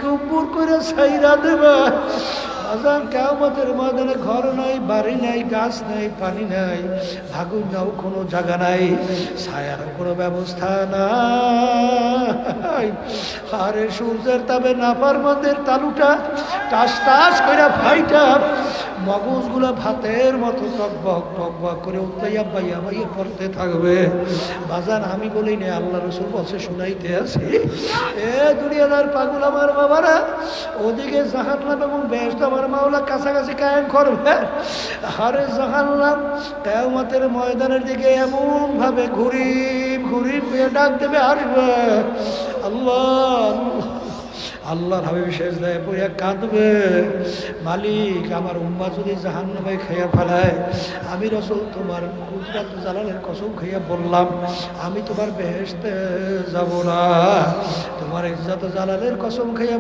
দুপুর করে ছাইরা দেবে আজান। কিয়ামতের ময়দানে ঘর নাই, বাড়ি নাই, গাছ নাই, পানি নাই, আগুন নাও কোনো জায়গা নাই, ছায়ার কোনো ব্যবস্থা নাই। আরে সূর্যের তাপে নাফরমানদের তালুটা টাস টাস করে ফাইটা মগজগুলো ভাতের মতো টকবক টকবক করে উত্তাইয়া বাইয়া বাইয়া পড়তে থাকবে। বাজান আমি বলি না, আল্লাহ রসুল বলছে শুনাইতে আছি। এ দুনিয়াদার পাগল আমার বাবারা, ওদিকে জাহান্নাম এবং বেহেশত আমার মাওলা কাছাকাছি কায়েম করবে। আরে জাহান্নাম কিয়ামতের ময়দানের দিকে এমন ভাবে ঘুরি ঘুরি ডাক দেবে, আসবে আল্লাহ আল্লাহর হাবিব সেজদায় পড়ে কাঁদবে, মালিক আমার উম্মা যদি জাহান্নামে খাইয়া ফেলায়, আমি রাসূল তোমার কুদরত জালালের কসম খাইয়া বললাম আমি তোমার বেহেশতে যাব না, তোমার ইজ্জত জালালের কসম খাইয়া